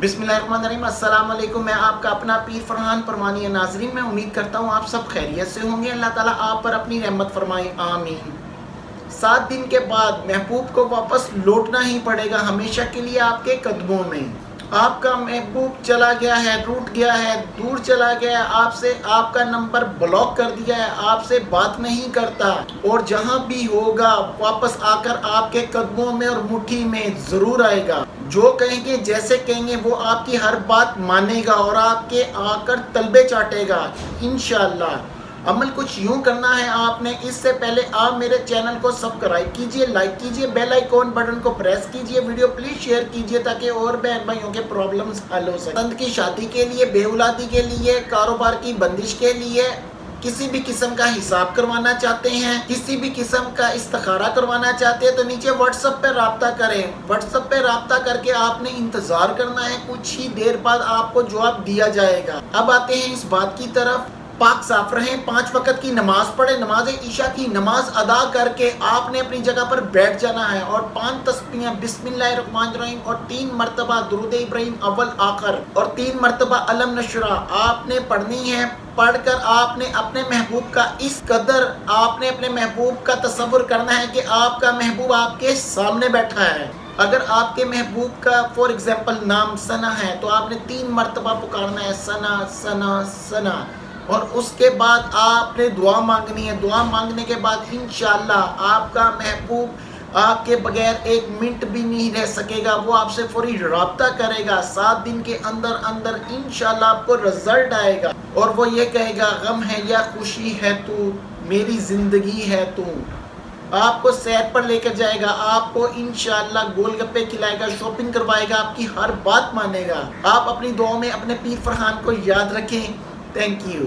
बिस्मिल्लाहिर्रहमानिर्रहीम। अस्सलाम वालेकुम। मैं आपका अपना पीर फरहान परमानी है। नाजरीन, मैं उम्मीद करता हूँ आप सब खैरियत से होंगे। अल्लाह ताला आप पर अपनी रहमत फरमाए, आमीन। 7 दिन के बाद महबूब को वापस लौटना ही पड़ेगा हमेशा के लिए आपके कदमों में। आपका महबूब चला गया है, रूठ गया है, दूर चला गया है आपसे, आपका नंबर ब्लॉक कर दिया है, आपसे बात नहीं करता, और जहां भी होगा वापस आकर आपके कदमों में और मुट्ठी में ज़रूर आएगा। जो कहेंगे, जैसे कहेंगे, वो आपकी हर बात मानेगा और आपके आकर तलबे चाटेगा इंशाअल्लाह। अमल कुछ यूं करना है आपने। इससे पहले आप मेरे चैनल को सब्सक्राइब कीजिए, लाइक कीजिए, बेल आइकॉन बटन को प्रेस कीजिए, वीडियो प्लीज शेयर कीजिए ताकि और बहन भाइयों के प्रॉब्लम्स हल हो सके। संत की शादी के लिए, बेऔलादी के लिए, कारोबार की बंदिश के लिए, किसी भी किस्म का हिसाब करवाना चाहते हैं, किसी भी किस्म का इस्तिखारा करवाना चाहते हैं, तो नीचे व्हाट्सएप पे राब्ता करें। व्हाट्सएप पे राब्ता करके आपने इंतजार करना है, कुछ ही देर बाद आपको जवाब दिया जाएगा। अब आते हैं इस बात की तरफ। पाक साफ रहें, 5 वक्त की नमाज पढ़े, नमाज ईशा की नमाज अदा करके आपने अपनी जगह पर बैठ जाना है और 5 तस्बीहें बिस्मिल्लाहिर्रहमानिर्रहीम और 3 मरतबा दुरूद इब्राहीम अव्वल आखिर और 3 मरतबा अलम नशरा आपने पढ़नी है। पढ़कर आपने अपने महबूब का इस कदर आपने अपने महबूब का तसव्वुर करना है कि आपका महबूब आपके सामने बैठा है। अगर आपके महबूब का फॉर एग्जाम्पल नाम सना है तो आपने 3 मरतबा पुकारना है, सना सना सना, और उसके बाद आपने दुआ मांगनी है। दुआ मांगने के बाद इंशाअल्लाह आपका महबूब आपके बगैर 1 मिनट भी नहीं रह सकेगा, वो आपसे फौरी राब्ता करेगा। 7 दिन के अंदर अंदर इंशाअल्लाह आपको रिजल्ट आएगा और वो ये कहेगा, गम है या खुशी है तू, मेरी जिंदगी है तू। आपको सैर पर लेकर जाएगा, आपको इंशाअल्लाह गोलगप्पे खिलाएगा, शॉपिंग करवाएगा, आपकी हर बात मानेगा। आप अपनी दुआ में अपने पीर फरहान को याद रखें। Thank you.